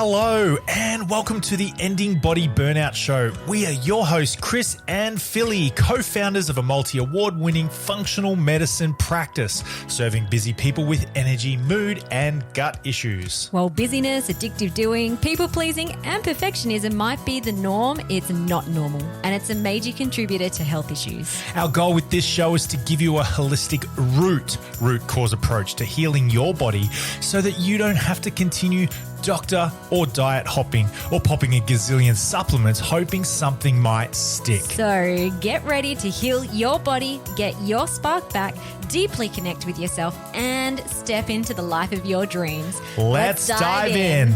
Hello and welcome to the Ending Body Burnout Show. We are your hosts, Chris and Philly, co-founders of a multi-award-winning functional medicine practice, serving busy people with energy, mood, and gut issues. While busyness, addictive doing, people-pleasing, and perfectionism might be the norm, it's not normal, and it's a major contributor to health issues. Our goal with this show is to give you a holistic root cause approach to healing your body so that you don't have to continue doctor or diet hopping or popping a gazillion supplements hoping something might stick. So get ready to heal your body, get your spark back, deeply connect with yourself, and step into the life of your dreams. Let's dive in.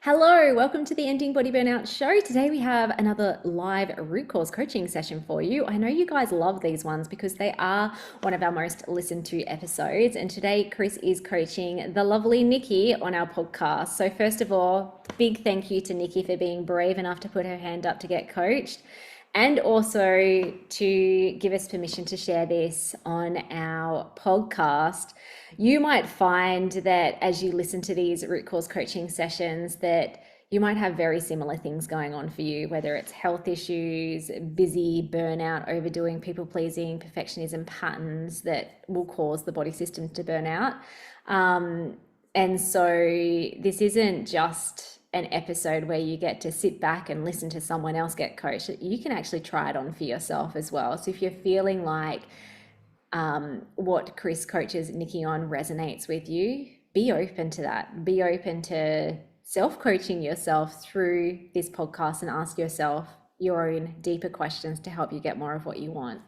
Hello, welcome to the Ending Body Burnout Show. Today we have another live root cause coaching session for you. I know you guys love these ones because they are one of our most listened to episodes. And today Chris is coaching the lovely Nikki on our podcast. So first of all, big thank you to Nikki for being brave enough to put her hand up to get coached, and also to give us permission to share this on our podcast. You might find that as you listen to these root cause coaching sessions that you might have very similar things going on for you, whether it's health issues, busy, burnout, overdoing, people pleasing, perfectionism patterns that will cause the body system to burn out. And so this isn't just an episode where you get to sit back and listen to someone else get coached. You can actually try it on for yourself as well. So if you're feeling like what Chris coaches Nikki on resonates with you, be open to that. Be open to self-coaching yourself through this podcast and ask yourself your own deeper questions to help you get more of what you want.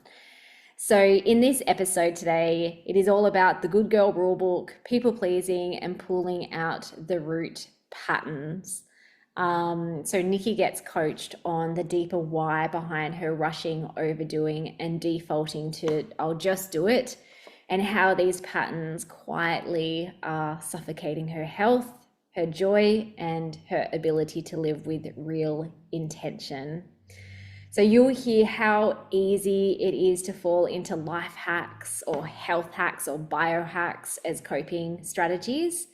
So in this episode today, it is all about the good girl rulebook, people pleasing, and pulling out the root patterns. So Nikki gets coached on the deeper why behind her rushing, overdoing, and defaulting to I'll just do it, and how these patterns quietly are suffocating her health, her joy, and her ability to live with real intention. So you'll hear how easy it is to fall into life hacks or health hacks or biohacks as coping strategies.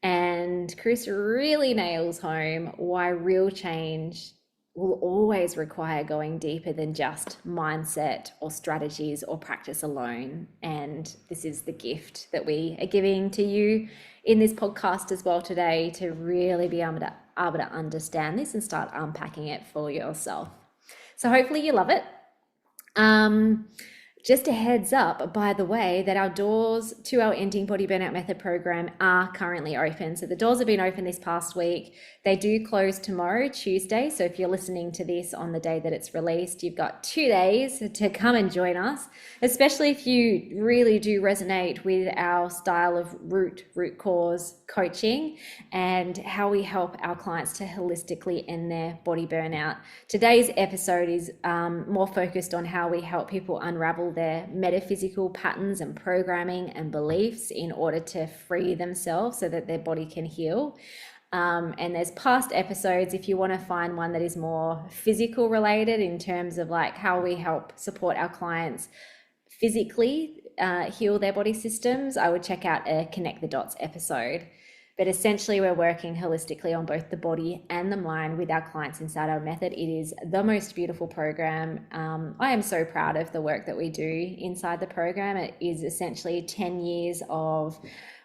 And Chris really nails home why real change will always require going deeper than just mindset or strategies or practice alone. And this is the gift that we are giving to you in this podcast as well today, to really be able to understand this and start unpacking it for yourself. So hopefully you love it. Just a heads up, by the way, that our doors to our Ending Body Burnout Method program are currently open. So the doors have been open this past week. They do close tomorrow, Tuesday. So if you're listening to this on the day that it's released, you've got 2 days to come and join us, especially if you really do resonate with our style of root cause coaching and how we help our clients to holistically end their body burnout. Today's episode is more focused on how we help people unravel their metaphysical patterns and programming and beliefs in order to free themselves so that their body can heal. And there's past episodes if you want to find one that is more physical related in terms of like how we help support our clients physically heal their body systems. I would check out a Connect the Dots episode. But essentially, we're working holistically on both the body and the mind with our clients inside our method. It is the most beautiful program. I am so proud of the work that we do inside the program. It is essentially 10 years of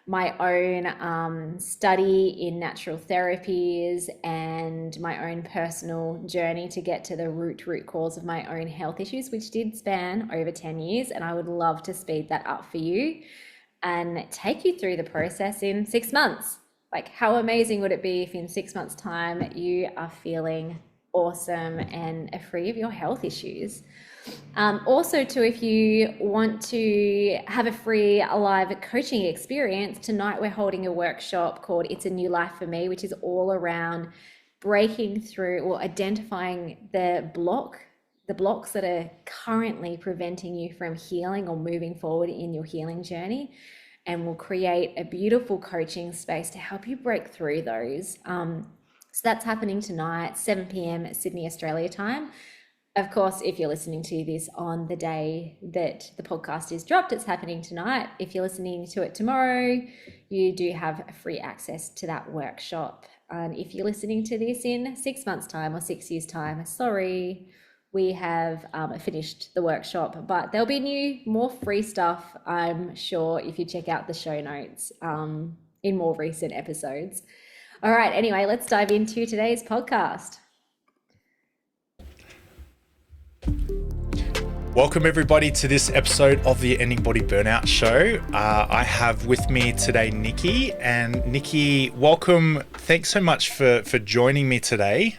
my own study in natural therapies and my own personal journey to get to the root cause of my own health issues, which did span over 10 years. And I would love to speed that up for you and take you through the process in 6 months. Like, how amazing would it be if in 6 months' time you are feeling awesome and are free of your health issues? Also, too, if you want to have a free live coaching experience, tonight we're holding a workshop called It's a New Life for Me, which is all around breaking through or identifying the blocks that are currently preventing you from healing or moving forward in your healing journey. And we'll create a beautiful coaching space to help you break through those. So that's happening tonight, 7 p.m. Sydney, Australia time. Of course, if you're listening to this on the day that the podcast is dropped, it's happening tonight. If you're listening to it tomorrow, you do have free access to that workshop. And if you're listening to this in 6 months' time or 6 years' time, sorry, we have finished the workshop, but there'll be new, more free stuff, I'm sure, if you check out the show notes in more recent episodes. All right, anyway, let's dive into today's podcast. Welcome everybody to this episode of the Ending Body Burnout Show. I have with me today Nikki, and Nikki, welcome. Thanks so much for joining me today.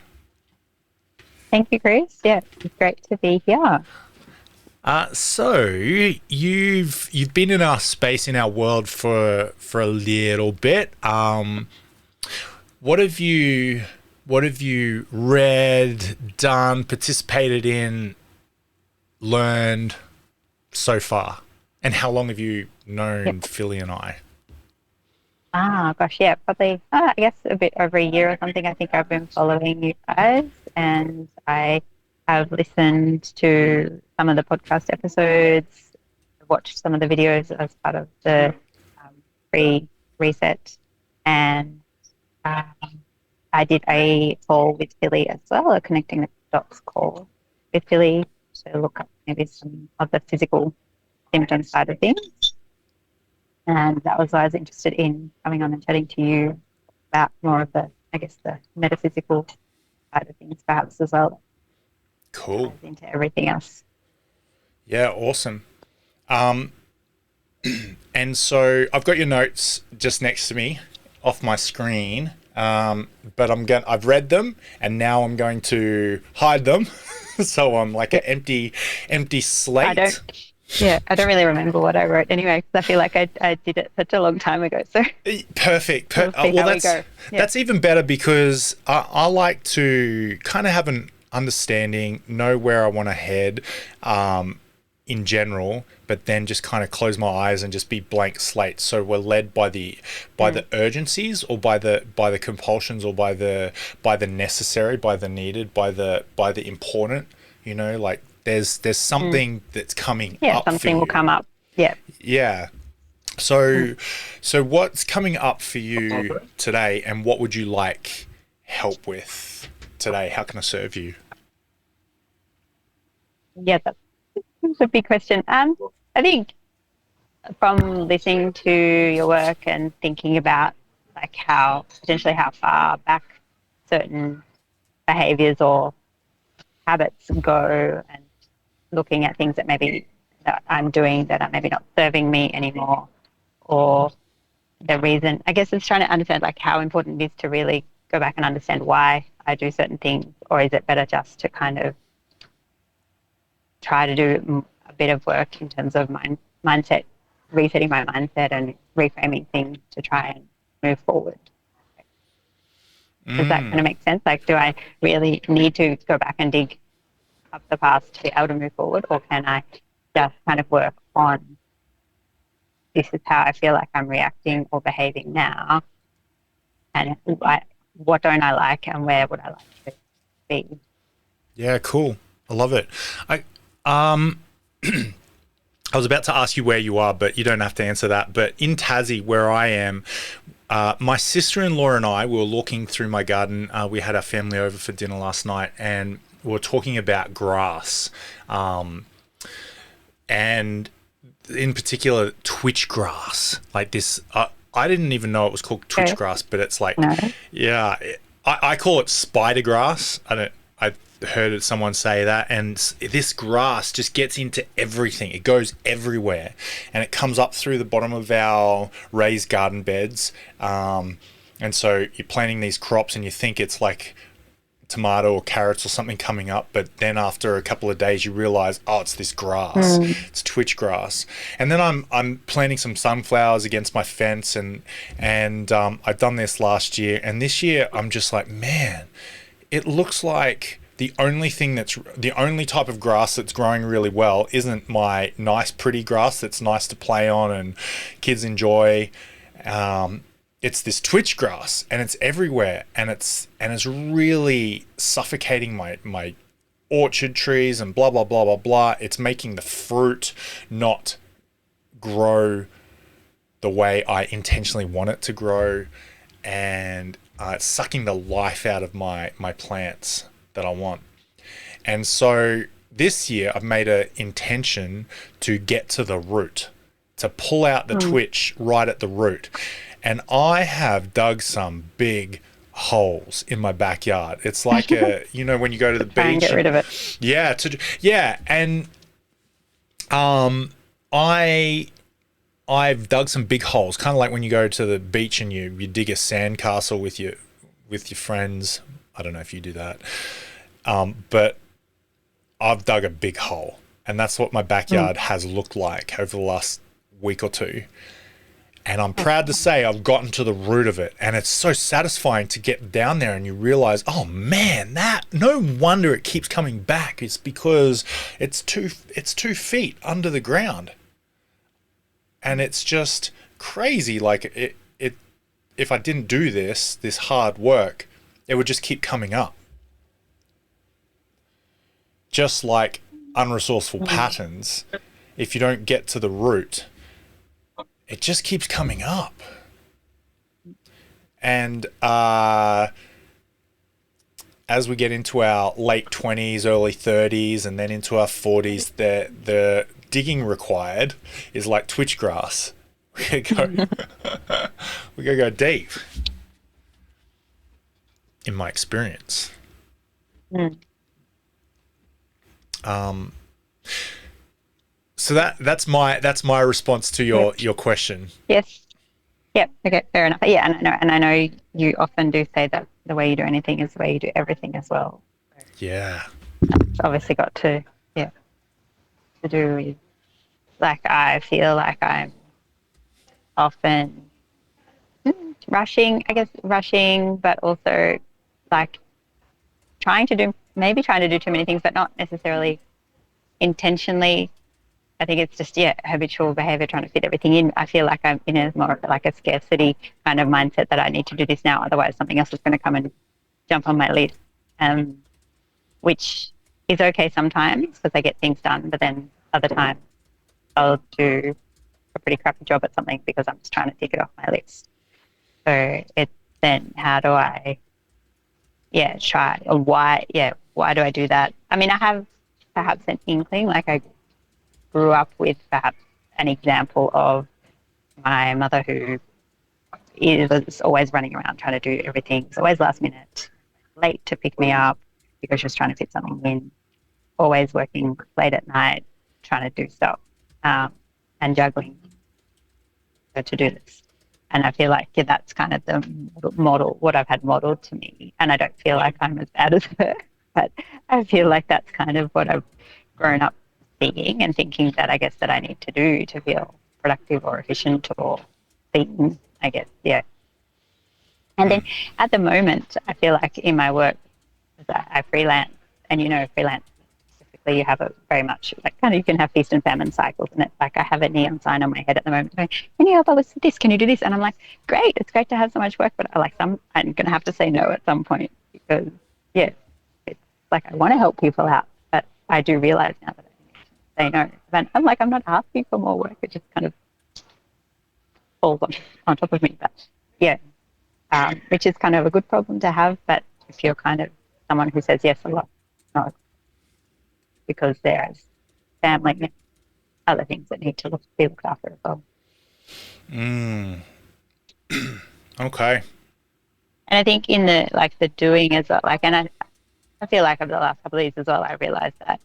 Thank you, Chris. Yeah, it's great to be here. So you've been in our space, in our world for a little bit. What have you read, done, participated in, learned so far, and how long have you known Philly and I? Gosh, yeah, probably I guess a bit over a year or something. I think I've been following you guys, and I have listened to some of the podcast episodes, watched some of the videos as part of the free reset, and I did a call with Philly as well, a connecting the dots call with Philly to look up maybe some of the physical symptom side of things. And that was why I was interested in coming on and chatting to you about more of the, I guess, the metaphysical side of things perhaps as well. Cool. Ties into everything else. Yeah, awesome. And so I've got your notes just next to me off my screen. But I've read them, and now I'm going to hide them. So I'm like an empty slate. I don't really remember what I wrote anyway, because I feel like I did it such a long time ago. So perfect. That's even better, because I like to kind of have an understanding, know where I want to head, in general, but then just kind of close my eyes and just be blank slate. So we're led by the urgencies, or by the compulsions, or by the necessary, by the needed, by the important. You know, like there's something that's coming up. Yeah, something will come up. Yeah. Yeah. So what's coming up for you today, and what would you like help with today? How can I serve you? Yeah, that's a big question. I think from listening to your work and thinking about like how far back certain behaviors or habits go, and looking at things that maybe that I'm doing that are maybe not serving me anymore, or the reason, I guess it's trying to understand like how important it is to really go back and understand why I do certain things, or is it better just to kind of try to do a bit of work in terms of mindset, resetting my mindset and reframing things to try and move forward. Does that kind of make sense? Like, do I really need to go back and dig up the past to be able to move forward, or can I just kind of work on, this is how I feel like I'm reacting or behaving now, and what don't I like, and where would I like to be? Yeah, cool. I love it. I was about to ask you where you are, but you don't have to answer that. But in Tassie, where I am, my sister-in-law and I were looking through my garden. We had our family over for dinner last night, and we were talking about grass, and in particular twitch grass. Like this, I didn't even know it was called twitch grass, but it's like, I call it spider grass. I heard someone say that, and this grass just gets into everything. It goes everywhere, and it comes up through the bottom of our raised garden beds, and so you're planting these crops and you think it's like tomato or carrots or something coming up, but then after a couple of days you realize, oh, it's this grass. It's twitch grass. And then I'm planting some sunflowers against my fence, and I've done this last year, and this year I'm just like, man, it looks like the only type of grass that's growing really well isn't my nice pretty grass that's nice to play on and kids enjoy. It's this twitch grass, and it's everywhere, and it's really suffocating my orchard trees and blah, blah, blah, blah, blah. It's making the fruit not grow the way I intentionally want it to grow. And it's sucking the life out of my plants that I want. And so this year I've made an intention to get to the root, to pull out the twitch right at the root. And I have dug some big holes in my backyard. It's like when you go to the beach and get rid of it. Yeah. And I've dug some big holes, kind of like when you go to the beach and you dig a sandcastle with your friends. I don't know if you do that, but I've dug a big hole, and that's what my backyard has looked like over the last week or two. And I'm proud to say I've gotten to the root of it, and it's so satisfying to get down there and you realize, oh man, no wonder it keeps coming back. It's because it's 2 feet under the ground. And it's just crazy. Like it if I didn't do this hard work, it would just keep coming up. Just like unresourceful patterns, if you don't get to the root, it just keeps coming up. And as we get into our late 20s, early 30s, and then into our 40s, the digging required is like twitch grass. We gotta go deep, in my experience. So that's my response to your question. Yes. Yep. Okay. Fair enough. Yeah, and I know you often do say that the way you do anything is the way you do everything as well. Yeah. It's obviously got to do with, like, I feel like I'm often rushing, but also like trying to do too many things, but not necessarily intentionally. I think it's just, habitual behavior, trying to fit everything in. I feel like I'm in more of like a scarcity kind of mindset that I need to do this now, otherwise something else is going to come and jump on my list, which is okay sometimes because I get things done, but then other times I'll do a pretty crappy job at something because I'm just trying to tick it off my list. So it's then how do I, try, or why do I do that? I mean, I have perhaps an inkling, like I grew up with perhaps an example of my mother who was always running around trying to do everything. It was always last minute, late to pick me up because she was trying to fit something in, always working late at night, trying to do stuff, and juggling to do this. And I feel like that's kind of the model, what I've had modeled to me. And I don't feel like I'm as bad as her, but I feel like that's kind of what I've grown up seeing and thinking that I guess that I need to do to feel productive or efficient or things, I guess, yeah. And then at the moment, I feel like in my work, I freelance, and freelance, specifically, you have a very much like kind of, you can have feast and famine cycles, and it's like I have a neon sign on my head at the moment going, can you help us with this? Can you do this? And I'm like, great, it's great to have so much work, but I'm going to have to say no at some point because, it's like I want to help people out, but I do realize now that I need to say no. And I'm like, I'm not asking for more work, it just kind of falls on top of me. But which is kind of a good problem to have, but if you're kind of someone who says yes a lot, no, because there's family and other things that need to be looked after as well. Okay. And I think in the doing as well, and I feel like over the last couple of years as well, I realized that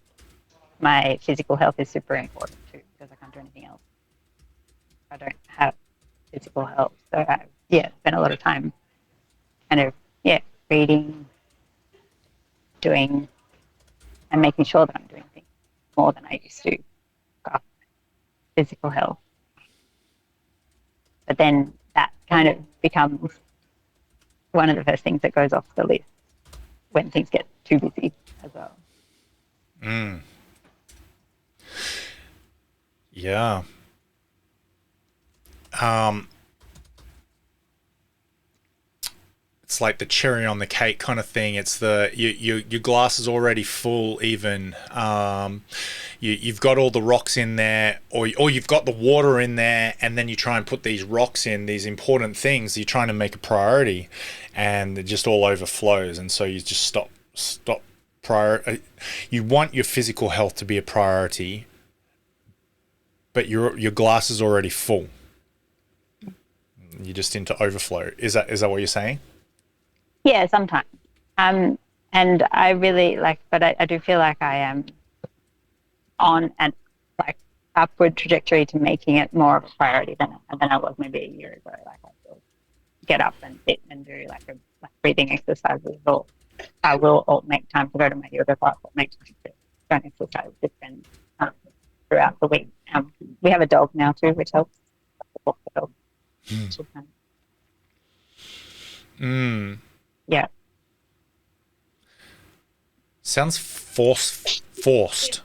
my physical health is super important too, because I can't do anything else. I don't have physical health, so I spend a lot of time kind of reading, doing, and making sure that I'm doing things more than I used to for physical health. But then that kind of becomes one of the first things that goes off the list when things get too busy as well. Yeah. it's like the cherry on the cake kind of thing. It's the your glass is already full. Even you've got all the rocks in there, or you've got the water in there, and then you try and put these rocks in, these important things. You're trying to make a priority, and it just all overflows, and so you just stop. You want your physical health to be a priority, but your glass is already full. You're just into overflow. Is that what you're saying? Yeah, sometimes. And I really but I do feel like I am on an upward trajectory to making it more of a priority than I was maybe a year ago. Like I will get up and sit and do a breathing exercises, or I will make time to go to my yoga class, or make time to go and exercise with friends throughout the week. We have a dog now too, which helps. Walk the dog. Yeah. Sounds forced.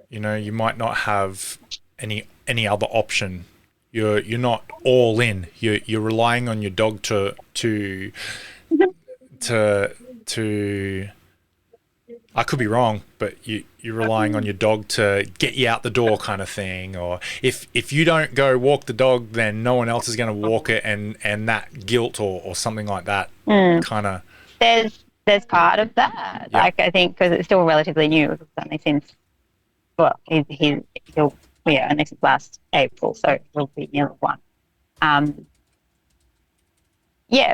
You might not have any other option. You're not all in. You're relying on your dog to I could be wrong, but you're relying on your dog to get you out the door, kind of thing. Or if you don't go walk the dog, then no one else is going to walk it, and that guilt or something like that kind of. There's part of that. Yeah. I think because it's still relatively new. It's only since he'll only since last April, so he'll be nearly 1.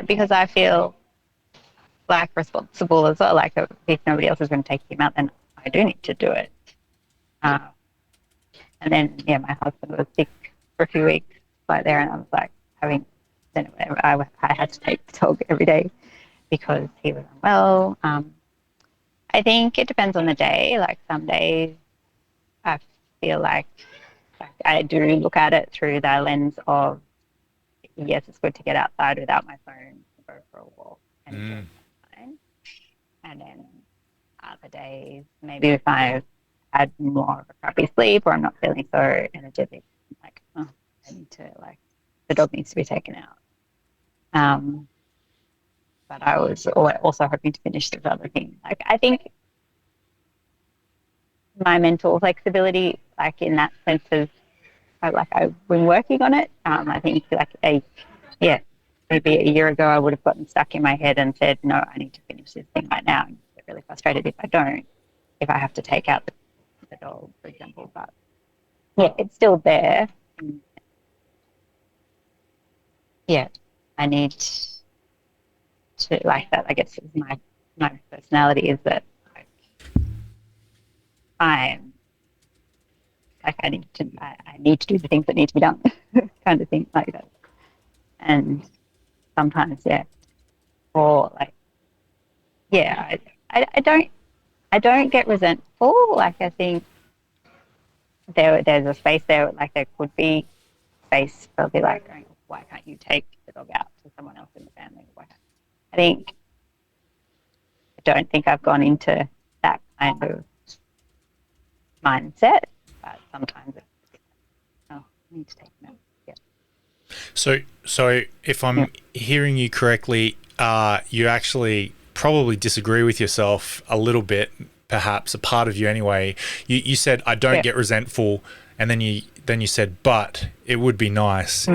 Because I feel responsible as well. If nobody else is going to take him out, then I do need to do it. And then my husband was sick for a few weeks right there, and I was I had to take the dog every day because he was unwell. I think it depends on the day. Some days I feel like I do look at it through the lens of, yes, it's good to get outside without my phone, to go for a walk and and then other days, maybe if I've had more of a crappy sleep or I'm not feeling so energetic, I need to, the dog needs to be taken out. But I was also hoping to finish this other thing. I think my mental flexibility, in that sense of, I've been working on it. I think maybe a year ago I would have gotten stuck in my head and said, no, I need to finish this thing right now. And get really frustrated if I don't, if I have to take out the dog, for example. But it's still there. I need to that. I guess is my personality is that I need to do the things that need to be done, kind of thing like that. And sometimes, or I don't get resentful. I think there's a space there. There could be space for going, why can't you take the dog out to someone else in the family? I don't think I've gone into that kind of mindset, but sometimes I need to take them out. So if I'm hearing you correctly, you actually probably disagree with yourself a little bit, perhaps a part of you anyway. You said, I don't get resentful, and then you said, but it would be nice.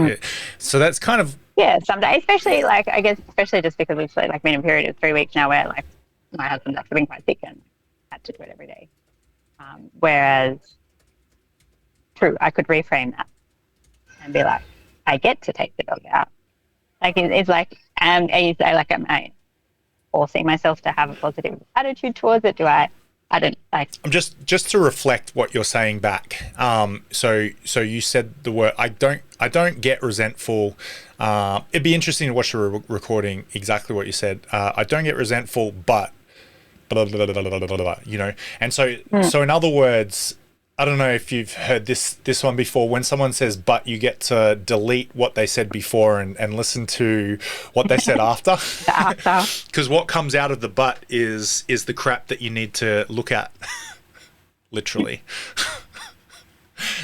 So that's kind of someday, especially I guess especially just because we've been in a period of 3 weeks now where my husband's actually been quite sick and had to do it every day. Whereas, true, I could reframe that and be I get to take the dog out. It's and you say am I forcing myself to have a positive attitude towards it? Do I don't I'm just to reflect what you're saying back. So you said the word I don't get resentful. It'd be interesting to watch the recording exactly what you said. I don't get resentful, but blah, blah, blah, blah, blah, blah, blah, and so in other words, I don't know if you've heard this one before. When someone says but, you get to delete what they said before and listen to what they said after. Because what comes out of the but is the crap that you need to look at, literally.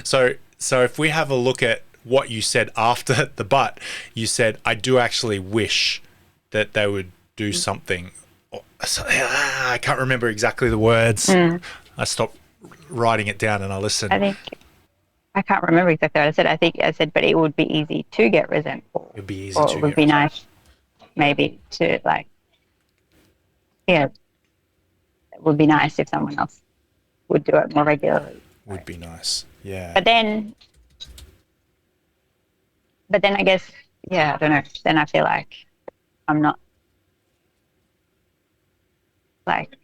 So if we have a look at what you said after the but, you said, I do actually wish that they would do something. I can't remember exactly the words. I stopped writing it down and I listened. I can't remember exactly what I said. I think I said, but it would be easy to get resentful. It'd be easy or to it would get be resentful. nice maybe to like, yeah, it would be nice if someone else would do it more regularly. Would be nice, yeah. But then I guess, yeah, I don't know. Then I feel like I'm not like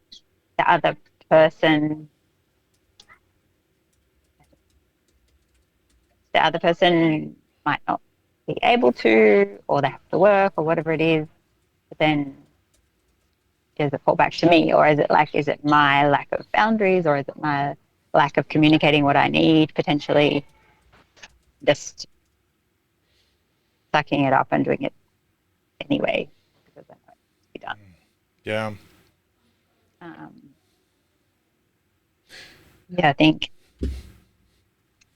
the other person. The other person might not be able to, or they have to work, or whatever it is. But then does it fall back to me, or is it my lack of boundaries, or is it my lack of communicating what I need, potentially just sucking it up and doing it anyway because I know it to be done. Yeah. Yeah, I think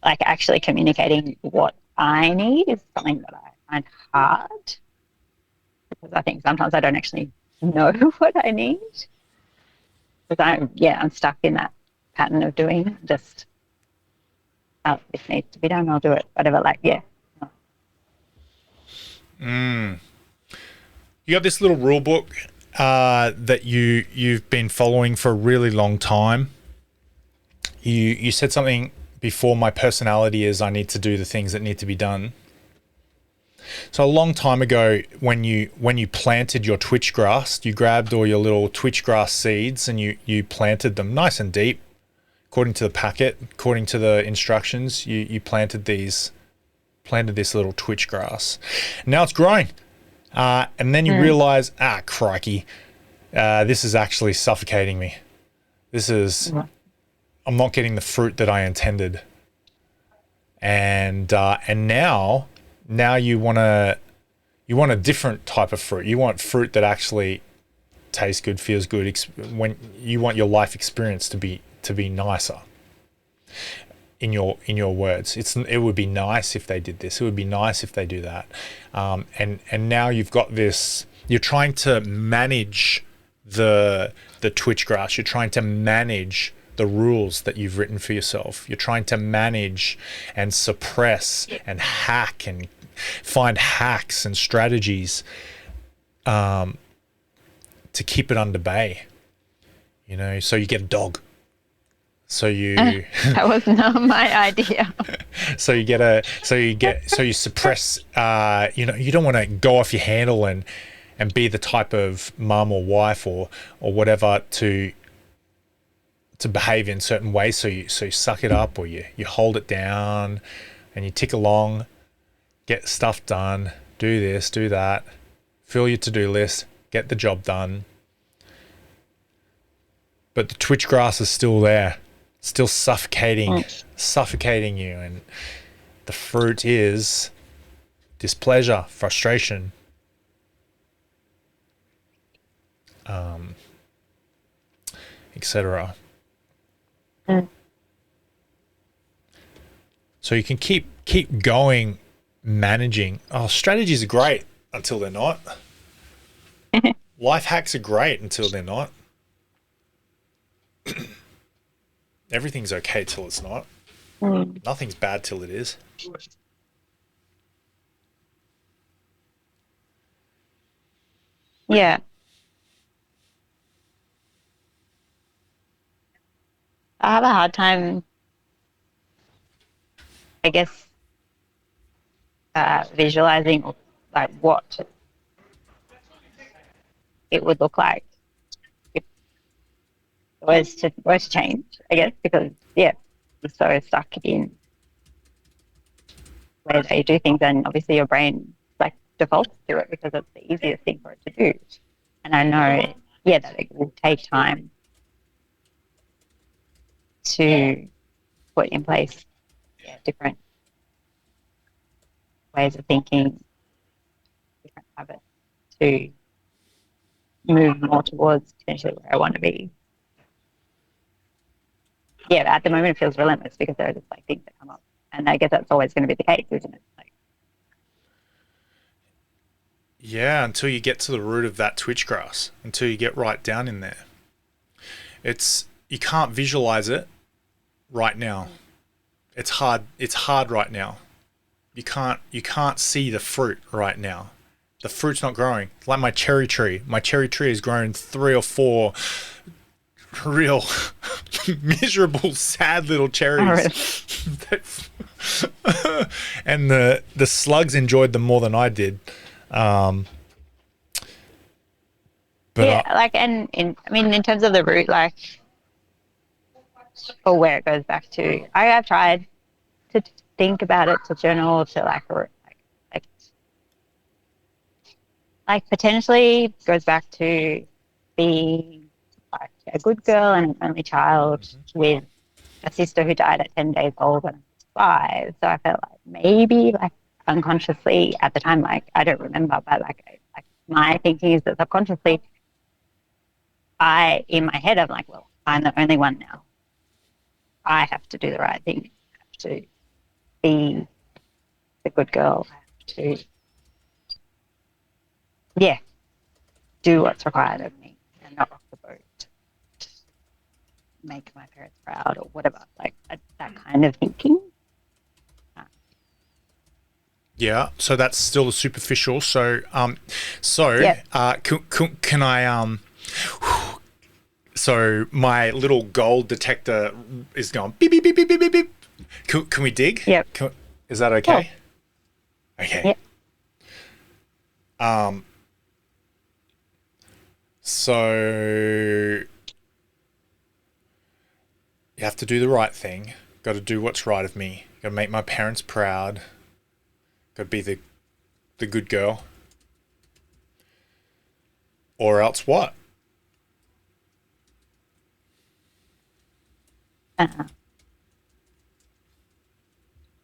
like actually communicating what I need is something that I find hard because I think sometimes I don't actually know what I need. Because I'm stuck in that pattern of doing just, oh, this needs to be done, I'll do it, whatever, like, yeah. You got this little rule book that you've been following for a really long time. You said something before, my personality is I need to do the things that need to be done. So a long time ago, when you planted your twitch grass, you grabbed all your little twitch grass seeds and you planted them nice and deep, according to the packet, according to the instructions. You planted this little twitch grass. Now it's growing, and then you realize, crikey, this is actually suffocating me. I'm not getting the fruit that I intended, and now you want a different type of fruit. You want fruit that actually tastes good, feels good. When you want your life experience to be nicer. In your words, it would be nice if they did this. It would be nice if they do that. And now you've got this. You're trying to manage the twitch grass. You're trying to manage the rules that you've written for yourself. You're trying to manage and suppress and hack and find hacks and strategies to keep it under bay. So you get a dog. So that was not my idea. So you suppress. You don't want to go off your handle and be the type of mum or wife or whatever to behave in certain ways. So you suck it up, or you hold it down, and you tick along, get stuff done, do this, do that, fill your to-do list, get the job done. But the twitch grass is still there, still suffocating you, and the fruit is displeasure, frustration, etc. So you can keep going, managing. Strategies are great until they're not. Life hacks are great until they're not. Everything's okay till it's not. Nothing's bad till it is. Yeah. I have a hard time, I guess, visualizing like what it would look like if it was to change, I guess, because you're so stuck in ways that you do things, and obviously your brain like defaults to it because it's the easiest thing for it to do. And I know, that it will take time to put in place different ways of thinking, different habits to move more towards potentially where I want to be. Yeah, at the moment it feels relentless because there are just like things that come up, and I guess that's always going to be the case, isn't it? Like, Yeah, until you get to the root of that twitch grass, until you get right down in there. You can't visualize it right now. It's hard right now. You can't see the fruit right now. The fruit's not growing. Like my cherry tree. My cherry tree has grown 3 or 4 real miserable, sad little cherries. And the slugs enjoyed them more than I did. But yeah, in terms of the root, like, or where it goes back to, I have tried to think about it, to journal, to like potentially goes back to being like a good girl and an only child with a sister who died at 10 days old when I was 5. So I felt like maybe like unconsciously at the time, like I don't remember, but like my thinking is that subconsciously, in my head, I'm like, well, I'm the only one now. I have to do the right thing. I have to be the good girl. I have to, yeah, do what's required of me and not rock the boat, make my parents proud or whatever, like that kind of thinking. yeah, so that's still the superficial. So, Yeah. can I so my little gold detector is going beep beep beep beep beep beep beep. Can we dig? Yep. Is that okay? Oh. Okay. Yep. So you have to do the right thing. Got to do what's right of me. Got to make my parents proud. Got to be the good girl. Or else what?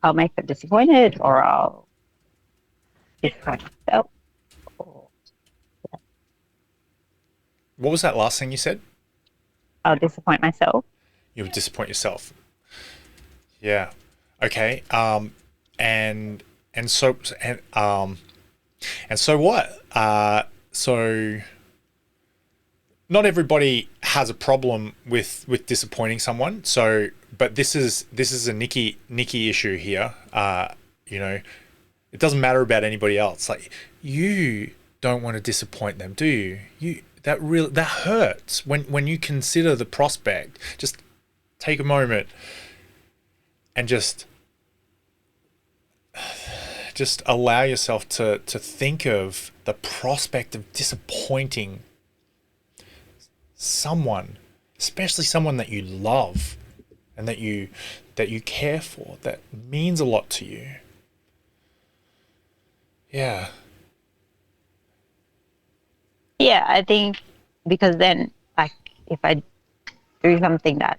I'll make them disappointed, or I'll disappoint myself. What was that last thing you said? I'll disappoint myself. You would disappoint yourself. Yeah. Okay. And so what? So not everybody has a problem with disappointing someone. So, but this is a Nikki issue here. It doesn't matter about anybody else. Like, you don't want to disappoint them, do you? That hurts when you consider the prospect. Just take a moment and just allow yourself to think of the prospect of disappointing someone, especially someone that you love and that you care for, that means a lot to you. Yeah. Yeah, I think because then, like, if I do something that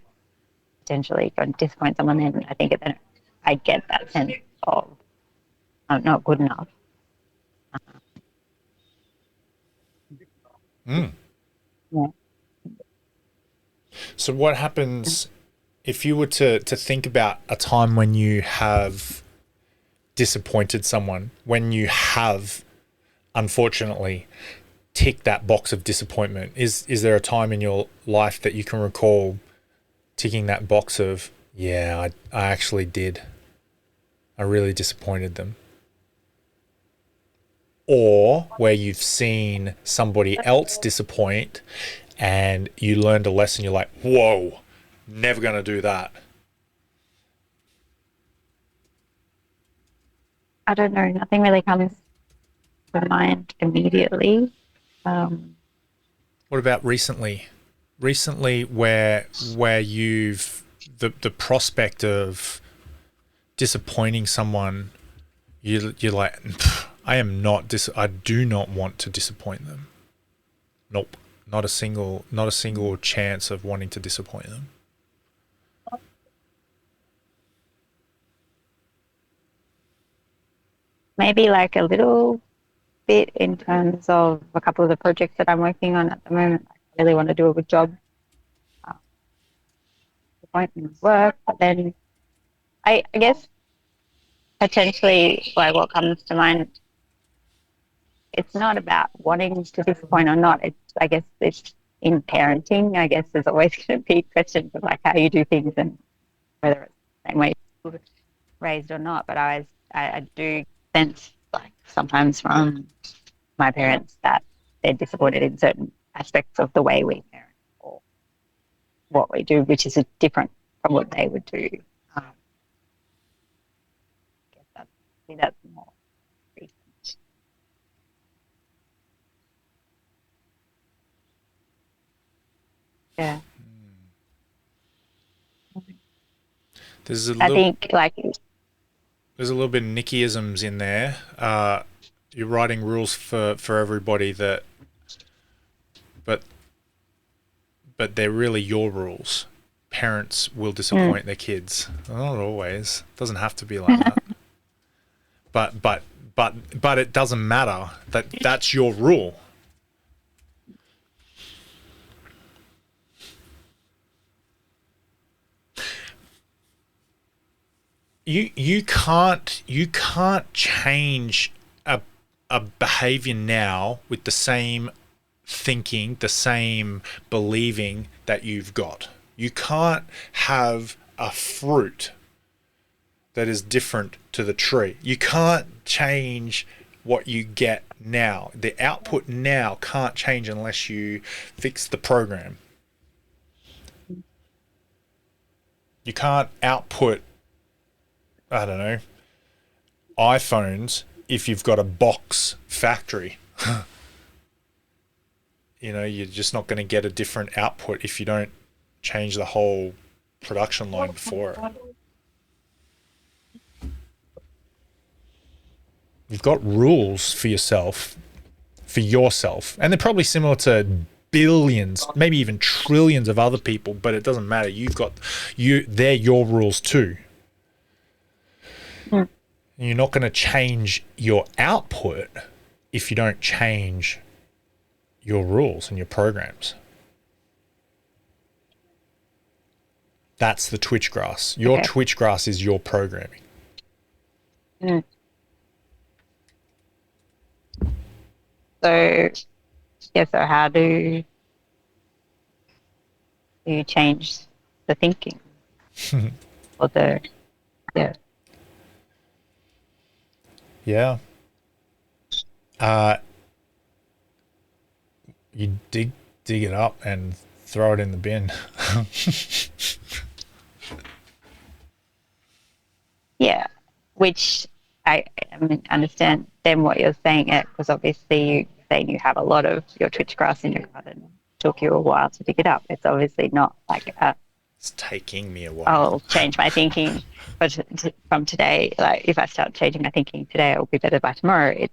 potentially going to disappoint someone, then I think then I get that sense of I'm not good enough. Yeah. So what happens if you were to think about a time when you have disappointed someone, when you have, unfortunately, ticked that box of disappointment? Is there a time in your life that you can recall ticking that box of, yeah, I actually did. I really disappointed them? Or where you've seen somebody else disappoint and you learned a lesson, you're like, whoa, never going to do that. I don't know. Nothing really comes to mind immediately. What about recently? Recently, where you've the prospect of disappointing someone, you're like, I do not want to disappoint them. Nope, not a single chance of wanting to disappoint them. Maybe like a little bit in terms of a couple of the projects that I'm working on at the moment. I really want to do a good job. Appointment work, but then I guess potentially like what comes to mind it's not about wanting to disappoint or not. I guess it's in parenting. I guess there's always going to be questions of like how you do things and whether it's the same way you were raised or not. But I do sense like sometimes from my parents that they're disappointed in certain aspects of the way we parent or what we do, which is different from what they would do. I guess that's more recent. Yeah. There's a I little, think like there's a little bit of Nikkyisms in there. You're writing rules for everybody but they're really your rules. Parents will disappoint their kids. Not always. Doesn't have to be like that. But it doesn't matter. That's your rule. You can't change a behavior now with the same thinking, the same believing that you've got. You can't have a fruit that is different to the tree. You can't change what you get now. The output now can't change unless you fix the program. You can't output, I don't know, iPhones if you've got a box factory. You know, you're just not going to get a different output if you don't change the whole production line before it. You've got rules for yourself, and they're probably similar to billions, maybe even trillions of other people, but it doesn't matter. They're your rules too. You're not going to change your output if you don't change your rules and your programs. That's the twitch grass. Your twitch grass is your programming. So how do you change the thinking or Yeah. You dig it up and throw it in the bin. Yeah, which I mean, understand then what you're saying, because obviously you're saying you have a lot of your twitch grass in your garden. It took you a while to dig it up. It's obviously not like it's taking me a while. I'll change my thinking, but from today, like if I start changing my thinking today, it'll be better by tomorrow.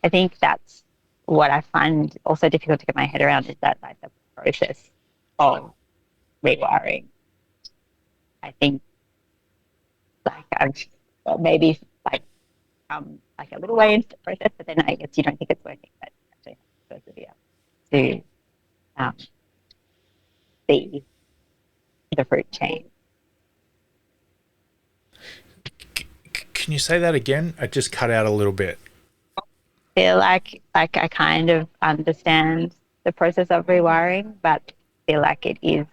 I think that's what I find also difficult to get my head around, is that like the process of rewiring. I think like I've maybe like like a little way into the process, but then I guess you don't think it's working, but actually have to persevere to see the fruit change. Can you say that again? I just cut out a little bit. Feel like I kind of understand the process of rewiring, but feel like it is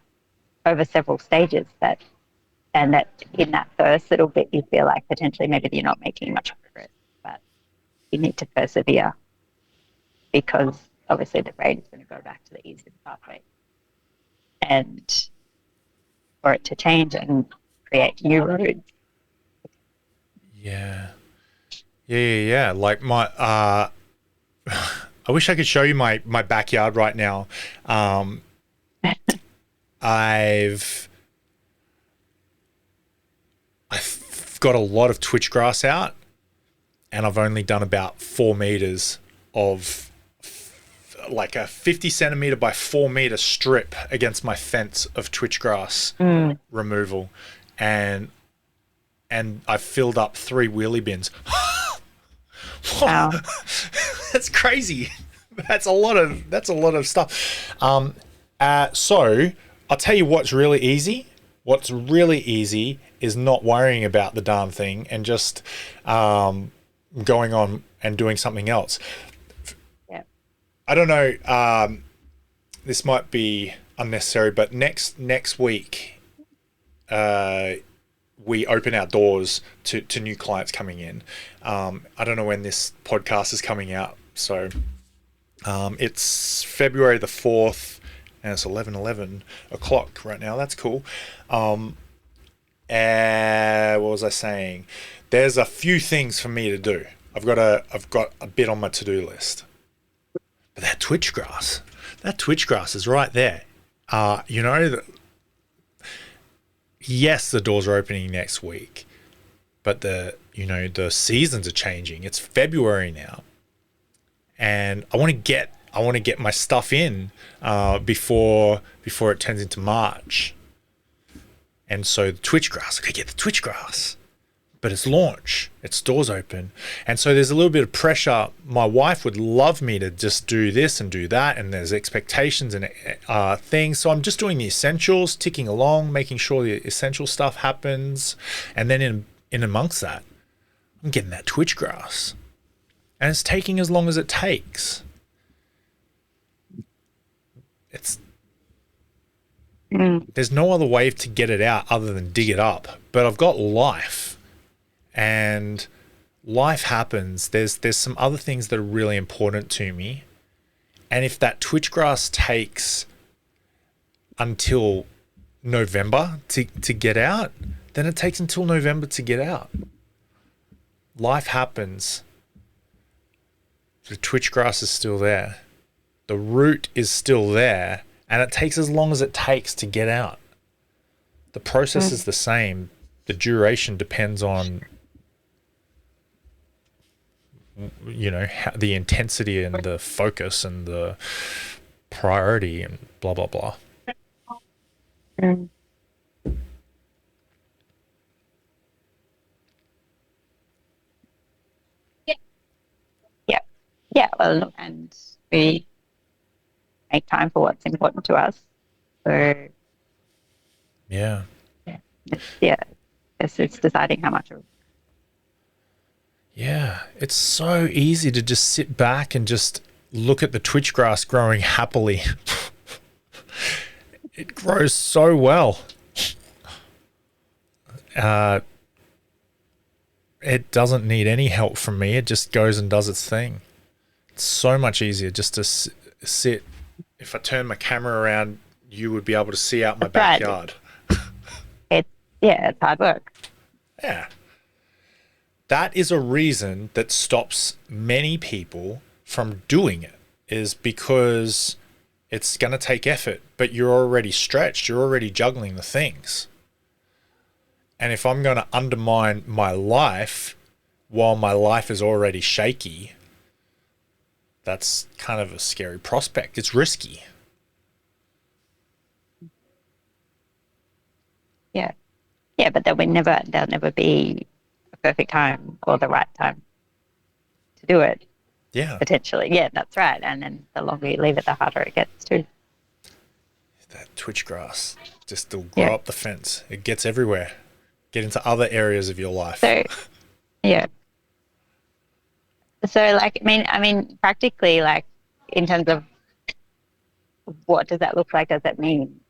over several stages, that in that first little bit you feel like potentially maybe you're not making much progress, but you need to persevere because obviously the brain is going to go back to the easiest pathway, and for it to change and create new roads. Yeah. Like my I wish I could show you my backyard right now. I've got a lot of twitch grass out, and I've only done about 4 meters of like a 50 centimeter by 4 meter strip against my fence of twitch grass removal, and I filled up 3 wheelie bins. Wow. That's crazy. That's a lot of stuff. So I'll tell you what's really easy. What's really easy is not worrying about the darn thing and just going on and doing something else. I don't know. This might be unnecessary, but next week, we open our doors to new clients coming in. I don't know when this podcast is coming out, so it's February the 4th, and it's 11 o'clock right now. That's cool. And what was I saying? There's a few things for me to do. I've got a bit on my to-do list. But that Twitch grass is right there. Yes, the doors are opening next week, but the seasons are changing. It's February now, and I want to get my stuff in before it turns into March. And so the Twitch grass, I could get the Twitch grass, but it's launch, its doors open. And so there's a little bit of pressure. My wife would love me to just do this and do that, and there's expectations and things. So I'm just doing the essentials, ticking along, making sure the essential stuff happens. And then in amongst that, I'm getting that Twitch grass. And it's taking as long as it takes. There's no other way to get it out other than dig it up. But I've got life, and life happens. There's some other things that are really important to me. And if that Twitch grass takes until November to get out, then it takes until November to get out. Life happens. The Twitch grass is still there. The root is still there. And it takes as long as it takes to get out. The process is the same. The duration depends on, the intensity and the focus and the priority and blah, blah, blah. Yeah. Well, look, and we make time for what's important to us. So it's deciding how much. Yeah, it's so easy to just sit back and just look at the Twitch grass growing happily. It grows so well. It doesn't need any help from me. It just goes and does its thing. It's so much easier just to sit. If I turn my camera around, you would be able to see out my backyard. It's hard work. Yeah. That is a reason that stops many people from doing it, is because it's going to take effort, but you're already stretched. You're already juggling the things. And if I'm going to undermine my life while my life is already shaky, that's kind of a scary prospect. It's risky. Yeah, but there'll never be a perfect time or the right time to do it. Yeah. Potentially. Yeah, that's right. And then the longer you leave it, the harder it gets too. That Twitch grass just will grow up the fence. It gets everywhere. Get into other areas of your life. So, yeah. So, I mean, practically, in terms of what does that look like? Does that mean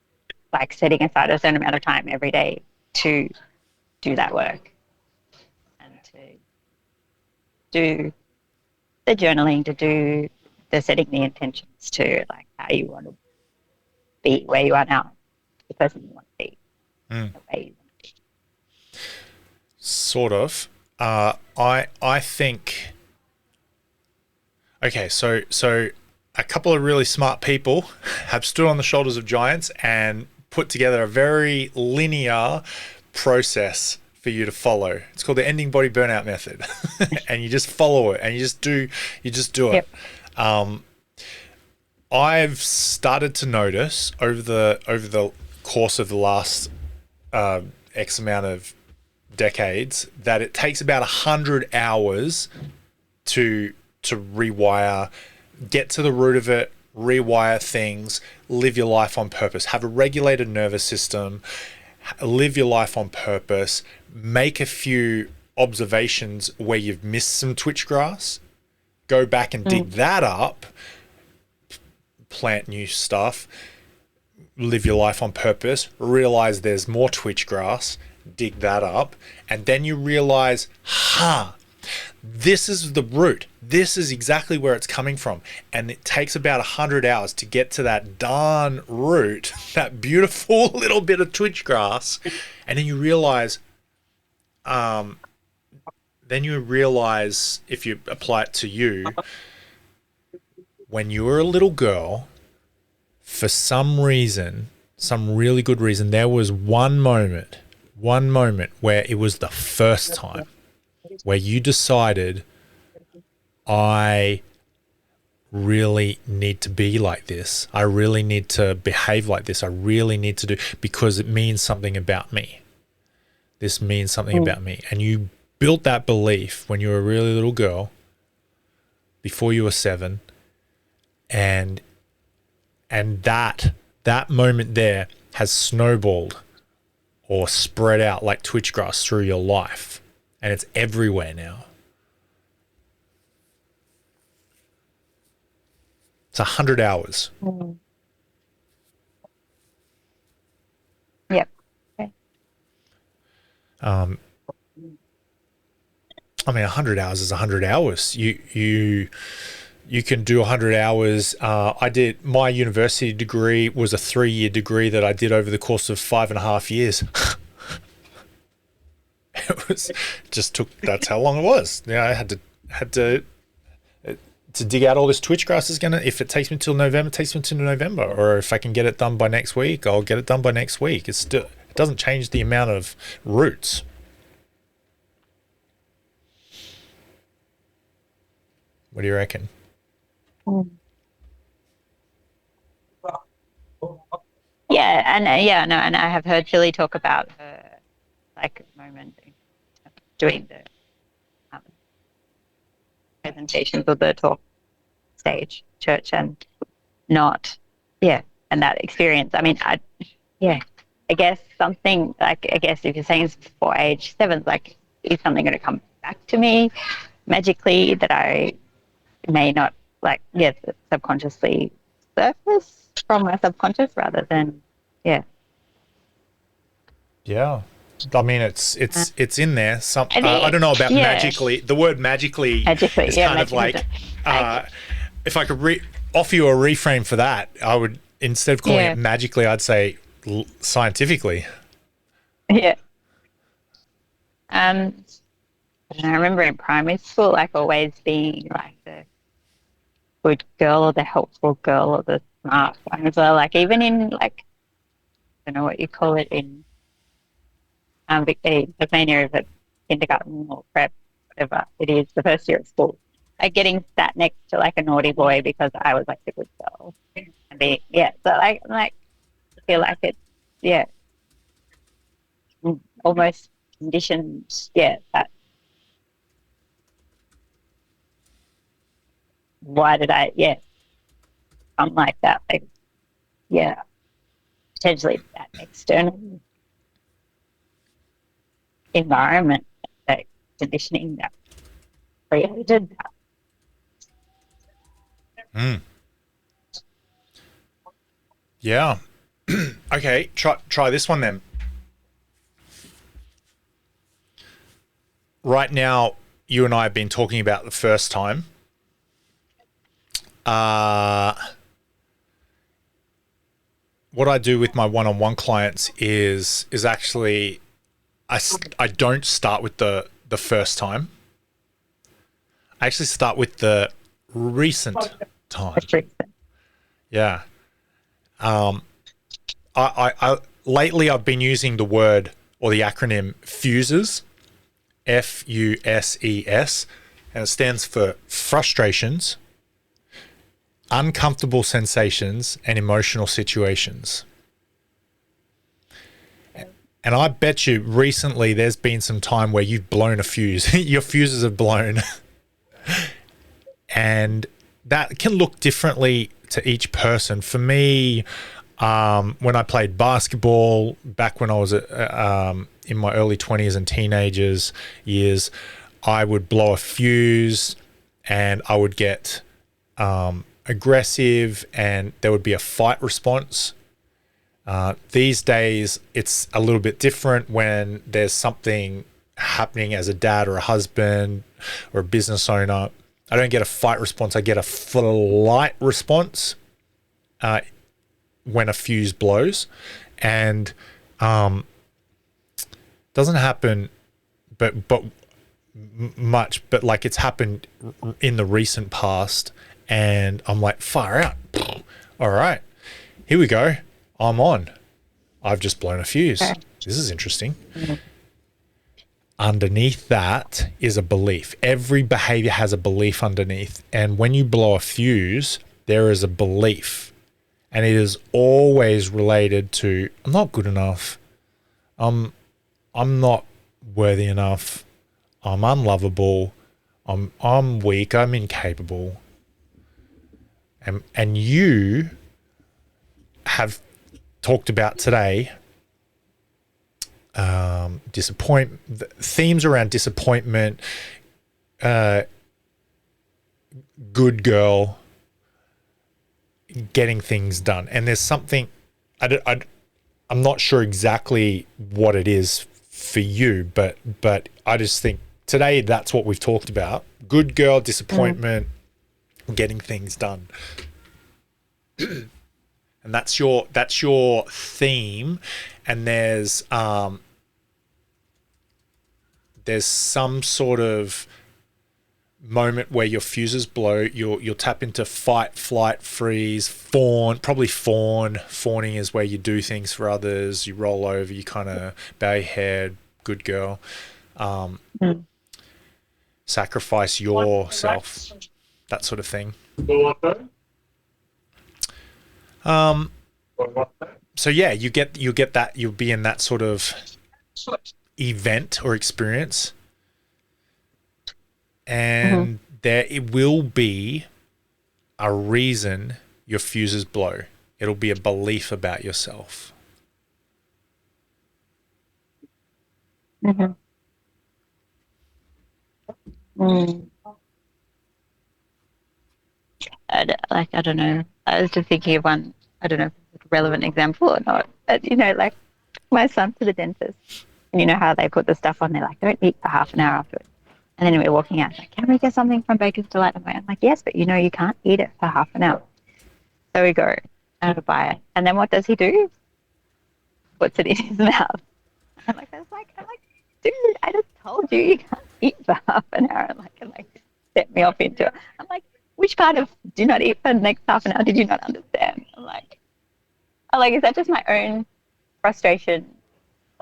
setting aside a certain amount of time every day to do that work and to do the journaling, to do the setting the intentions, to how you want to be, where you are now, the person you want to be, the way you want to be. Sort of. I think. Okay, so a couple of really smart people have stood on the shoulders of giants and put together a very linear process for you to follow. It's called the ending body burnout method. And you just follow it and you just do it. Yep. I've started to notice over the course of the last X amount of decades that it takes about 100 hours to rewire, get to the root of it, rewire things, live your life on purpose, have a regulated nervous system, live your life on purpose, make a few observations where you've missed some Twitch grass, go back and dig that up, plant new stuff, live your life on purpose, realize there's more twitch grass, dig that up, and then you realize, this is the root. This is exactly where it's coming from. And it takes about 100 hours to get to that darn root, that beautiful little bit of twitch grass. And then you realize, if you apply it to you, when you were a little girl, for some reason, some really good reason, there was one moment where it was the first time where you decided, I really need to be like this. I really need to behave like this. I really need to do, because it means something about me. This means something about me. And you built that belief when you were a really little girl, before you were 7, and that moment there has snowballed or spread out like twitch grass through your life, and it's everywhere now. It's 100 hours. Yep. Okay. I mean, 100 hours is 100 hours. You can do 100 hours. I did, my university degree was a 3-year degree that I did over the course of 5.5 years. It was just took, that's how long it was. Yeah, I had to dig out all this twitch grass. Is gonna, if it takes me till November, it takes me till November. Or if I can get it done by next week, I'll get it done by next week. It's still, it doesn't change the amount of roots. What do you reckon? Yeah, and and I have heard Philly talk about her like moment doing the presentations or the talk stage church, and not and that experience. I mean, I guess something like, I guess if you're saying it's before age 7, like, is something going to come back to me magically that I may not, like, subconsciously surface from my subconscious rather than I mean, it's in there. I don't know about magically. The word magically is kind of like, if I could offer you a reframe for that, I would, instead of calling it magically, I'd say scientifically. Yeah. And I remember in primary school, like, always being like the good girl or the helpful girl or the smart one as well. Like, even in, like, I don't know what you call it in Tasmania, if it's kindergarten or prep, whatever it is, the first year of school, like getting sat next to like a naughty boy because I was like the good girl. And so I feel like it's almost conditioned, that why did I I'm like that, like potentially that external environment, that conditioning that created that. Yeah. Okay, try this one then. Right now, you and I have been talking about the first time. What I do with my one-on-one clients is actually I don't start with the first time. I actually start with the recent time. Yeah. I lately I've been using the word or the acronym FUSES, FUSES, and it stands for frustrations, uncomfortable sensations, and emotional situations. And I bet you recently there's been some time where you've blown a fuse. Your fuses have blown. And that can look differently to each person. For me, when I played basketball back when I was in my early 20s and teenagers years, I would blow a fuse and I would get aggressive, and there would be a fight response. These days, it's a little bit different when there's something happening as a dad or a husband or a business owner. I don't get a fight response. I get a flight response when a fuse blows. And doesn't happen but much, but like it's happened in the recent past, and I'm like, far out. All right, here we go. I'm on. I've just blown a fuse. This is interesting. Underneath that is a belief. Every behavior has a belief underneath. And when you blow a fuse, there is a belief. And it is always related to, I'm not good enough. I'm not worthy enough. I'm unlovable. I'm weak. I'm incapable. And you have talked about today themes around disappointment, good girl, getting things done. And there's something I'm not sure exactly what it is for you, but I just think today that's what we've talked about. Good girl, disappointment, getting things done. And that's your theme. And there's some sort of moment where your fuses blow. You'll tap into fight, flight, freeze, fawn. Probably fawn. Fawning is where you do things for others. You roll over. You kind of bow your head. Good girl. Sacrifice yourself. That sort of thing. So yeah, you get that. You'll be in that sort of event or experience, and there it will be a reason your fuses blow. It'll be a belief about yourself. I don't know. I was just thinking of one. I don't know if it's a relevant example or not. But like my son to the dentist. And you know how they put the stuff on there, like, don't eat for half an hour afterwards. And then we're walking out, like, can we get something from Baker's Delight? I'm like, yes, but you can't eat it for half an hour. So we go and we buy it. And then what does he do? Puts it in his mouth. I'm like, dude, I just told you can't eat for half an hour. And set me off into it. I'm like, which part of do not eat for the next half an hour did you not understand? I'm like, is that just my own frustration?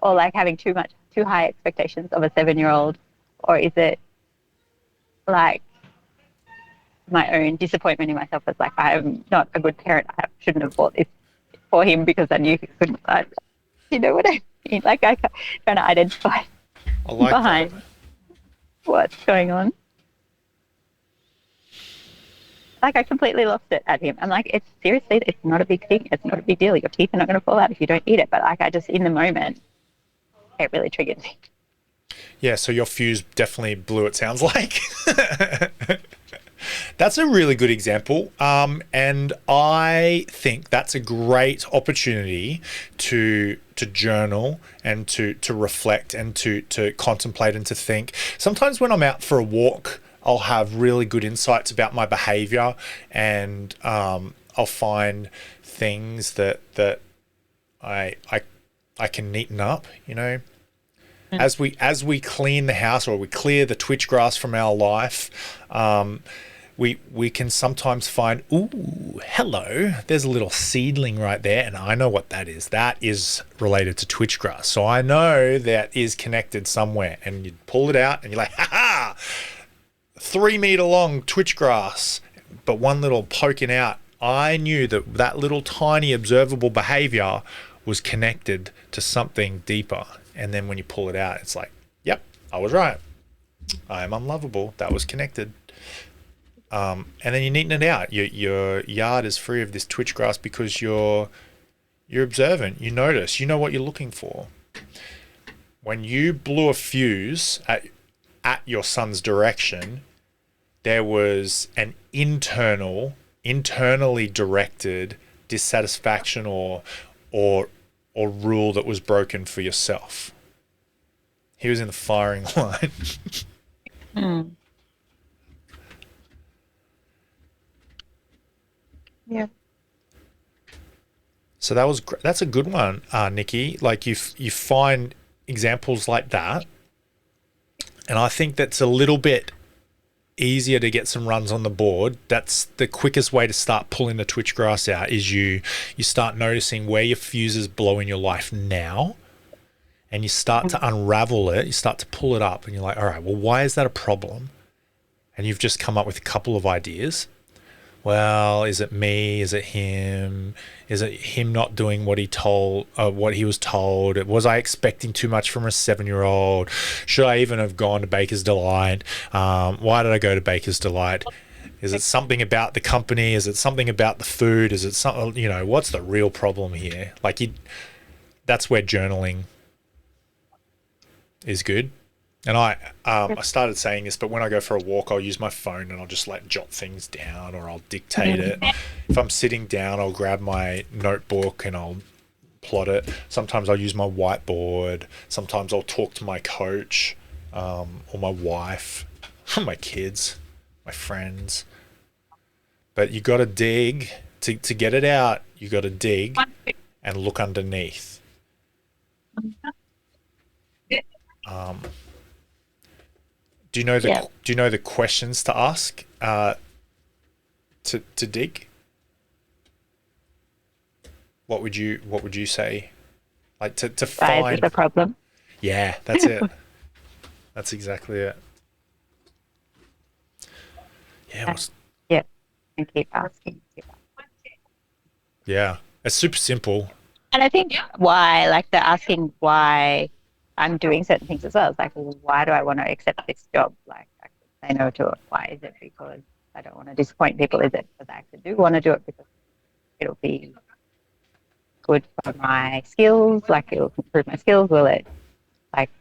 Or like having too high expectations of a 7-year-old, or is it like my own disappointment in myself as like I'm not a good parent? I shouldn't have bought this for him because I knew he couldn't. You know what I mean? Like I kind of identify behind what's going on. Like I completely lost it at him. I'm like, it's not a big thing. It's not a big deal. Your teeth are not going to fall out if you don't eat it. But like I just in the moment. It really triggered me. Yeah, so your fuse definitely blew, it sounds like. That's a really good example. And I think that's a great opportunity to journal and to reflect and to contemplate and to think. Sometimes when I'm out for a walk, I'll have really good insights about my behavior, and I'll find things that I can neaten up, as we clean the house or we clear the twitch grass from our life. We can sometimes find, ooh, hello, there's a little seedling right there, and I know what that is. That is related to twitch grass, so I know that is connected somewhere. And you pull it out, and you're like, ha 3 meter long twitch grass, but one little poking out. I knew that little tiny observable behavior was connected to something deeper. And then when you pull it out, it's like, yep, I was right. I am unlovable. That was connected. And then you neaten it out. Your yard is free of this twitch grass because you're observant. You notice. You know what you're looking for. When you blew a fuse at your son's direction, there was an internal internally directed dissatisfaction or rule that was broken for yourself? He was in the firing line. Mm. Yeah. So that's a good one, Nikki. Like you find examples like that, and I think that's a little bit easier to get some runs on the board. That's the quickest way to start pulling the twitch grass out. Is you start noticing where your fuses blow in your life now, and you start to unravel it. You start to pull it up, and you're like, all right, well, why is that a problem? And you've just come up with a couple of ideas. Well, is it me? Is it him? Is it him not doing what he was told? Was I expecting too much from a 7-year-old? Should I even have gone to Baker's Delight? Why did I go to Baker's Delight? Is it something about the company? Is it something about the food? Is it something, what's the real problem here? That's where journaling is good. And I started saying this, but when I go for a walk, I'll use my phone and I'll just jot things down, or I'll dictate it. If I'm sitting down, I'll grab my notebook and I'll plot it. Sometimes I'll use my whiteboard. Sometimes I'll talk to my coach, or my wife, my kids, my friends. But you got to dig to get it out. You got to dig and look underneath. Do you know the questions to ask to dig? What would you say? To find. Why is it a problem? Yeah, that's it. That's exactly it. Yeah. Yeah. And keep asking. Yeah, it's super simple. And I think they're asking why I'm doing certain things as well. It's like, well, why do I want to accept this job? Like, I could say no to it. Why is it because I don't want to disappoint people? Is it because I actually do want to do it because it'll be good for my skills? Like, it'll improve my skills? Will it,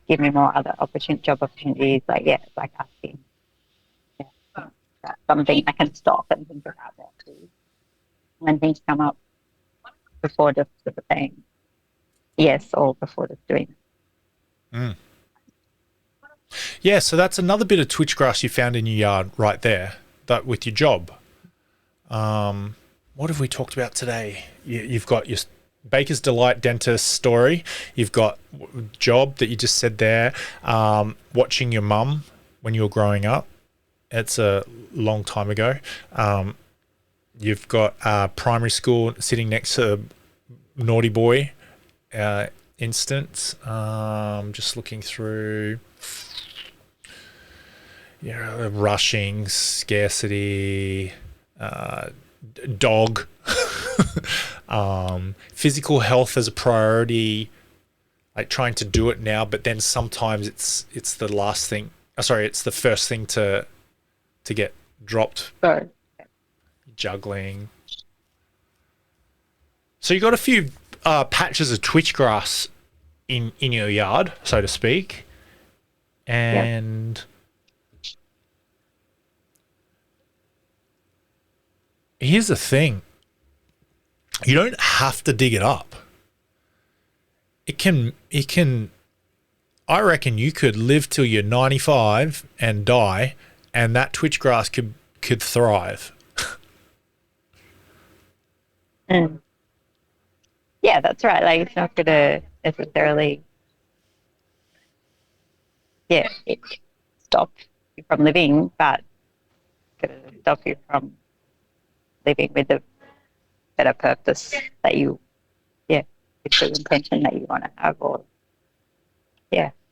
give me more other job opportunities? It's like asking. Yeah, that's something I can stop and think about that too. When things come up before just sort of saying yes or before just doing it. Mm. Yeah, so that's another bit of twitch grass you found in your yard right there, that with your job. What have we talked about today? You've got your Baker's Delight dentist story. You've got job that you just said there. Watching your mum when you were growing up. It's a long time ago. You've got primary school sitting next to naughty boy instance. Just looking through, rushing, scarcity, dog, physical health as a priority, trying to do it now, but then sometimes it's the last thing. It's the first thing to get dropped. Sorry. Juggling. So you got a few patches of twitch grass in your yard, so to speak, and here's the thing: you don't have to dig it up. It can. I reckon you could live till you're 95 and die, and that twitch grass could thrive. Mm. Yeah, that's right. It's not going to necessarily, stop you from living, but it's going to stop you from living with a better purpose that with the intention that you want to have, or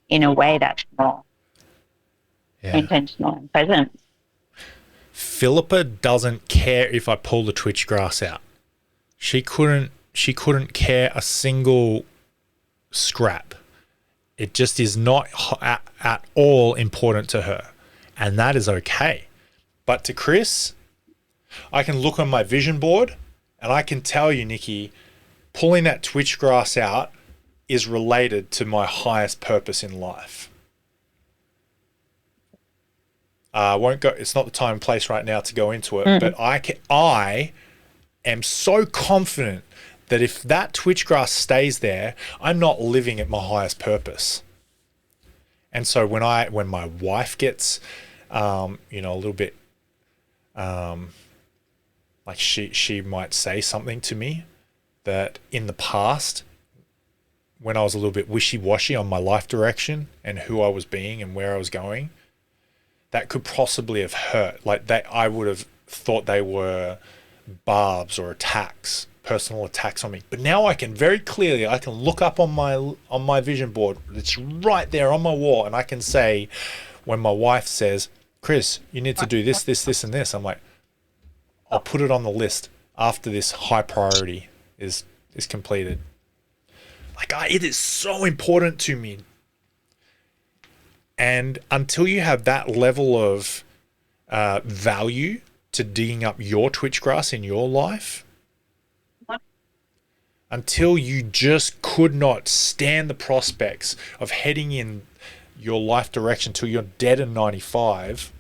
in a way that's more intentional and present. Philippa doesn't care if I pull the twitch grass out. She couldn't care a single scrap. It just is not at all important to her, and that is okay. But to Chris, I can look on my vision board and I can tell you, Nikki, pulling that twitch grass out is related to my highest purpose in life. I won't go. It's not the time and place right now to go into it. Mm. But I am so confident that if that Twitch grass stays there, I'm not living at my highest purpose. And so when my wife gets, a little bit, like she might say something to me that in the past, when I was a little bit wishy-washy on my life direction and who I was being and where I was going, that could possibly have hurt. Like I would have thought they were barbs or attacks, personal attacks on me. But now I can very clearly, I can look up on my vision board. It's right there on my wall, and I can say, when my wife says, "Chris, you need to do this, this, this, and this," I'm like, I'll put it on the list after this high priority is completed. Like, it is so important to me. And until you have that level of value to digging up your Twitch grass in your life, until you just could not stand the prospects of heading in your life direction till you're dead and 95,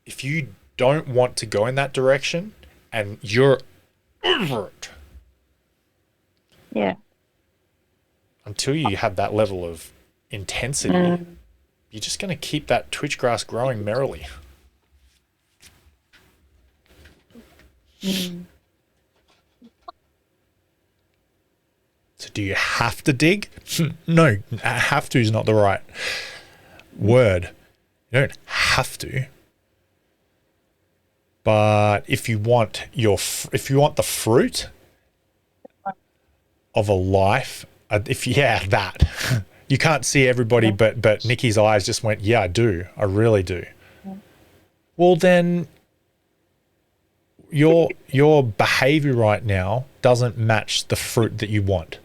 if you don't want to go in that direction and you're over it, Yeah. until you have that level of intensity, you're just going to keep that Twitch grass growing merrily. Mm. So do you have to dig? No, have to is not the right word. You don't have to. But if you want the fruit of a life, that you can't see everybody, but Nikki's eyes just went, yeah, I do, I really do. Well, then your behavior right now doesn't match the fruit that you want.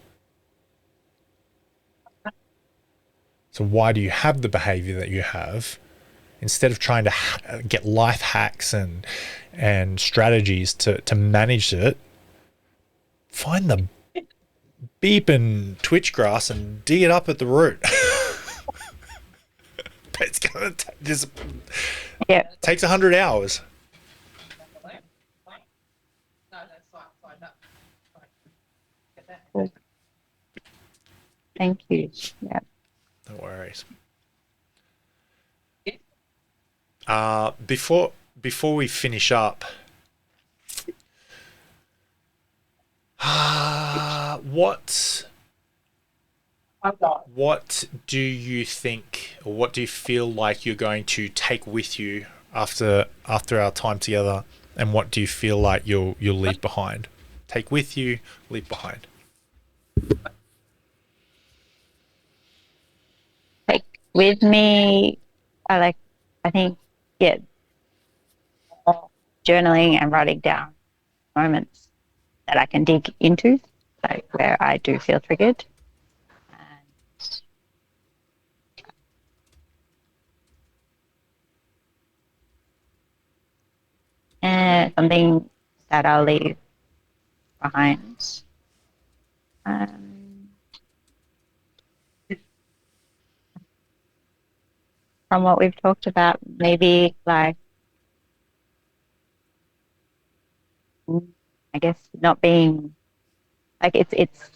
So why do you have the behavior that you have? Instead of trying to get life hacks and strategies to manage it, find the beeping Twitch grass and dig it up at the root. But it's gonna takes 100 hours. Thank you. Yeah. No worries. Before we finish up, what do you think, or what do you feel like you're going to take with you after our time together, and what do you feel like you'll leave behind? Take with you, leave behind. Like with me, I think, yeah, journaling and writing down moments that I can dig into, like where I do feel triggered. And something that I'll leave behind. From what we've talked about, maybe like, I guess not being like it's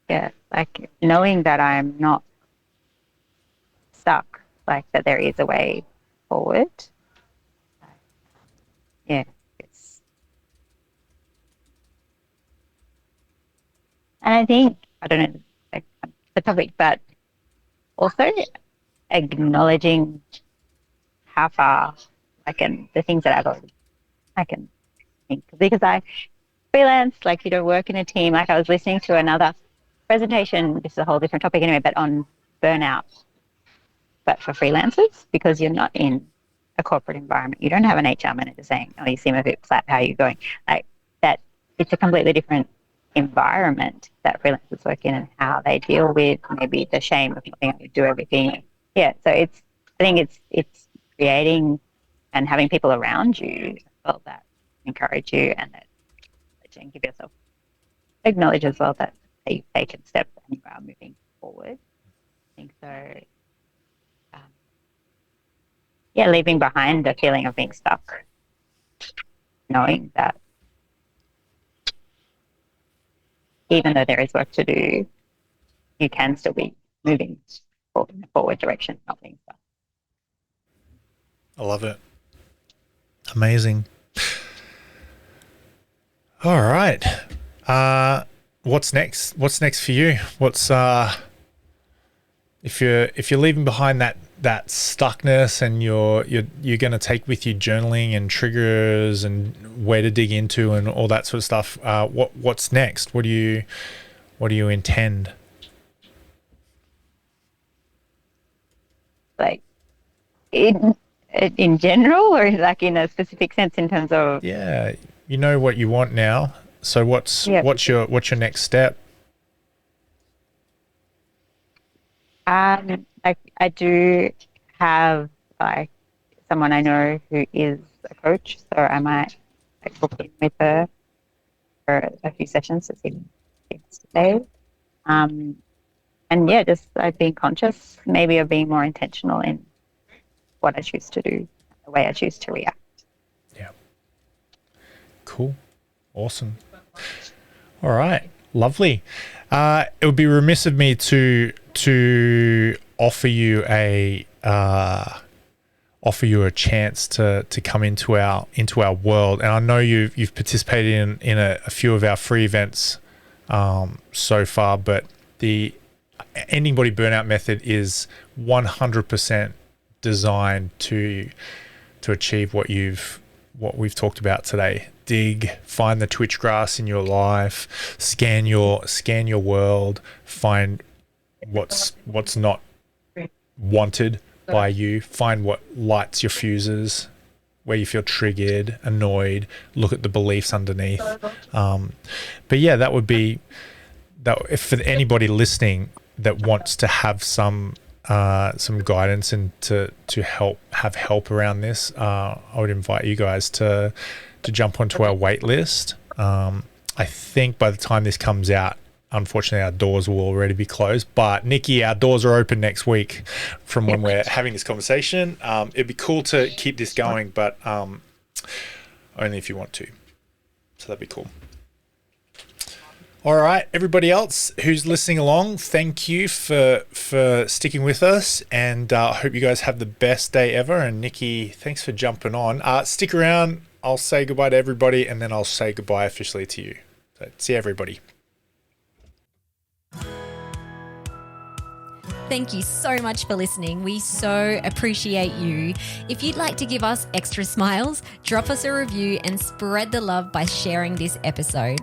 yeah, like knowing that I'm not stuck, like that there is a way forward. Yeah, and I think, I don't know, like the topic, but also acknowledging how far the things that I can think, because I freelance, like, work in a team. Like, I was listening to another presentation, this is a whole different topic anyway, but on burnout, but for freelancers, because you're not in a corporate environment. You don't have an HR manager saying, "Oh, you seem a bit flat, how are you going?" Like that, it's a completely different environment that freelancers work in, and how they deal with maybe the shame of not being able to do everything. Yeah, so I think it's creating and having people around you as well that encourage you, and that give yourself, acknowledge as well that you've taken steps and you are moving forward. I think so. leaving behind the feeling of being stuck, knowing that even though there is work to do, you can still be moving in a forward direction, not being stuck. I love it. Amazing. All right. What's next? What's next for you? What's if you're leaving behind that stuckness, and you're going to take with you journaling and triggers and where to dig into and all that sort of stuff. What's next? What do you intend? Like in general, or like in a specific sense in terms of? Yeah, you know what you want now. So what's your next step? I do have like someone I know who is a coach, so I might book in with her for a few sessions to see things today. And yeah, just like being conscious, maybe of being more intentional in what I choose to do, the way I choose to react. Yeah. Cool. Awesome. All right. Lovely. It would be remiss of me to offer you a chance to come into our world. And I know you've participated in a few of our free events so far, but the Ending Body Burnout method is 100% designed to achieve what we've talked about today. Dig, find the twitch grass in your life, scan your world, find what's not wanted by you, find what lights your fuses, where you feel triggered, annoyed, look at the beliefs underneath. But yeah, that would be that. If for anybody listening that wants to have some guidance and to have help around this, I would invite you guys to jump onto our wait list. I think by the time this comes out, unfortunately, our doors will already be closed. But Nikki, our doors are open next week from when we're having this conversation. It'd be cool to keep this going, but only if you want to. So that'd be cool. All right, everybody else who's listening along, thank you for sticking with us, and I hope you guys have the best day ever. And Nikki, thanks for jumping on. Stick around. I'll say goodbye to everybody, and then I'll say goodbye officially to you. So, see everybody. Thank you so much for listening. We so appreciate you. If you'd like to give us extra smiles, drop us a review and spread the love by sharing this episode.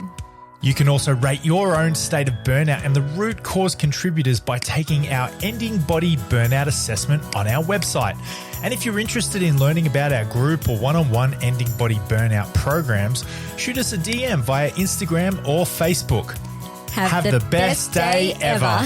You can also rate your own state of burnout and the root cause contributors by taking our Ending Body Burnout assessment on our website. And if you're interested in learning about our group or one-on-one Ending Body Burnout programs, shoot us a DM via Instagram or Facebook. Have the best day ever.